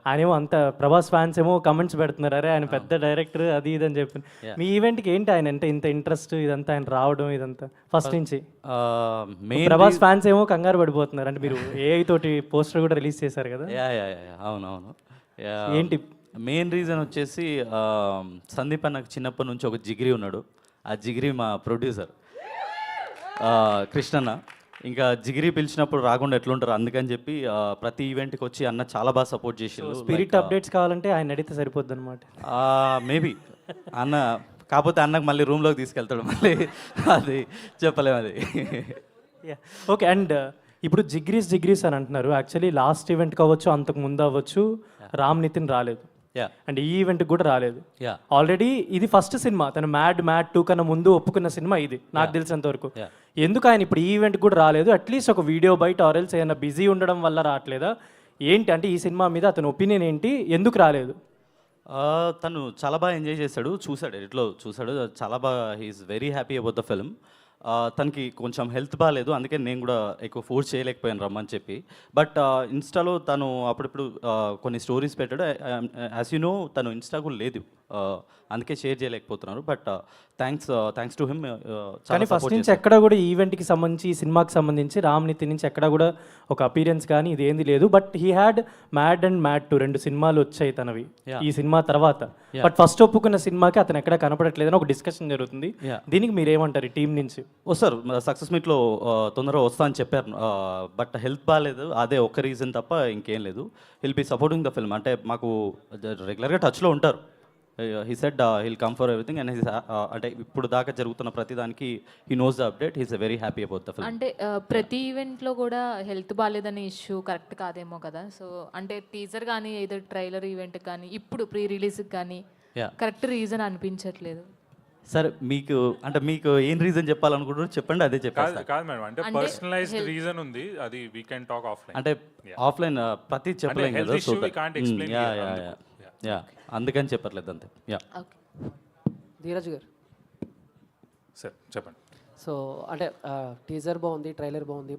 ఆయనేమో అంత ప్రభాస్ ఫ్యాన్స్ ఏమో కమెంట్స్ పెడుతున్నారు, అరే ఆయన పెద్ద డైరెక్టర్ అది ఇది అని చెప్పి. మీ ఈవెంట్కి ఏంటి ఆయన అంటే ఇంత ఇంట్రెస్ట్, ఇదంతా ఆయన రావడం ఇదంతా ఫస్ట్ నుంచి? మెయిన్ ప్రభాస్ ఫ్యాన్స్ ఏమో కంగారు పడిపోతున్నారు, అంటే మీరు ఏఐ తోటి పోస్టర్ కూడా రిలీజ్ చేశారు కదా. అవునవును. ఏంటి మెయిన్ రీజన్ వచ్చేసి సందీప్ అన్నకు చిన్నప్పటి నుంచి ఒక జిగిరి ఉన్నాడు. ఆ జిగిరి మా ప్రొడ్యూసర్ కృష్ణన్న. ఇంకా జిగిరి పిలిచినప్పుడు రాకుండా ఎట్లుంటారు, అందుకని చెప్పి ప్రతి ఈవెంట్కి వచ్చి అన్న చాలా బాగా సపోర్ట్ చేసిండు. స్పిరిట్ అప్డేట్స్ కావాలంటే ఆయన అడిగితే సరిపోద్ది అనమాట. మేబీ అన్న, కాకపోతే అన్నకు మళ్ళీ రూమ్లోకి తీసుకెళ్తాడు, మళ్ళీ అది చెప్పలేము అది. ఓకే. అండ్ ఇప్పుడు జిగ్రీస్ అని అంటున్నారు. యాక్చువల్లీ లాస్ట్ ఈవెంట్ కావచ్చు, అంతకు ముందు అవ్వచ్చు, రామ్ నితిన్ రాలేదు. అండ్ ఈ ఈవెంట్కి కూడా రాలేదు. ఆల్రెడీ ఇది ఫస్ట్ సినిమా, తను మ్యాడ్ 2 కన్నా ముందు ఒప్పుకున్న సినిమా ఇది నాకు తెలిసినంత వరకు. ఎందుకు ఆయన ఇప్పుడు ఈ ఈవెంట్కి కూడా రాలేదు? అట్లీస్ట్ ఒక వీడియో బయట ఆర్ఎల్స్ ఏమైనా బిజీ ఉండడం వల్ల రావట్లేదా ఏంటి? అంటే ఈ సినిమా మీద అతని ఒపీనియన్ ఏంటి, ఎందుకు రాలేదు? తను చాలా బాగా ఎంజాయ్ చేశాడు, చూశాడు, ఎడిట్లో చూశాడు, చాలా బాగా he's very happy about the film. తనకి కొంచెం హెల్త్ బాగాలేదు, అందుకే నేను కూడా ఎక్కువ ఫోర్స్ చేయలేకపోయాను రమ్మని చెప్పి. బట్ ఇన్స్టాలో తను అప్పుడప్పుడు కొన్ని స్టోరీస్ పెట్టాడు. యాజ్ యూ నో తను ఇన్స్టా కూడా లేదు, అందుకే షేర్ చేయలేకపోతున్నారు. But thanks to him. కానీ ఫస్ట్ నుంచి ఎక్కడ కూడా ఈ ఈవెంట్కి సంబంధించి, ఈ సినిమాకి సంబంధించి రామ్ నితిన్ నుంచి ఎక్కడ కూడా ఒక అపీరియన్స్ కానీ ఇది ఏంది లేదు. But he had mad and 2 2 సినిమాలు వచ్చాయి తనవి ఈ సినిమా తర్వాత. బట్ ఫస్ట్ ఒప్పుకున్న సినిమాకి అతను ఎక్కడ కనపడట్లేదని ఒక డిస్కషన్ జరుగుతుంది. దీనికి మీరేమంటారు ఈ టీం నుంచి? సార్ సక్సెస్ మీట్లో తొందరగా వస్తా అని చెప్పారు, బట్ హెల్త్ బాగాలేదు, అదే ఒక్క రీజన్ తప్ప ఇంకేం లేదు. He'll be supporting the film. అంటే మాకు రెగ్యులర్గా టచ్లో ఉంటారు. He said he'll come for everything and అంటే ఇప్పుడు దాకా జరుగుతున్న ప్రతి దానికి he knows the update. He's very happy about the film. అంటే ప్రతి ఈవెంట్లో కూడా హెల్త్ బాగాలేదనే ఇష్యూ కరెక్ట్ కాదేమో కదా. సో అంటే టీజర్ కానీ ఏదో ట్రైలర్ ఈవెంట్ కానీ ఇప్పుడు ప్రీ రిలీజ్కి కానీ కరెక్ట్ రీజన్ అనిపించట్లేదు. సార్ మీకు ఏం రీజన్ చెప్పాలనుకుంటున్నారు చెప్పండి, అదే చెప్పాలి. కాదు మేడం, అంటే పర్సనలైజ్డ్ రీజన్ ఉంది, అది వీ కెన్ టాక్ ఆఫ్లైన్. అంటే ఆఫ్లైన్ ప్రతి చెప్పలేం కదా, సో అందుకని చెప్పట్లేదు అంతే. ధీరజ్ గారు సార్ చెప్పండి. సో అంటే టీజర్ బాగుంది, ట్రైలర్ బాగుంది,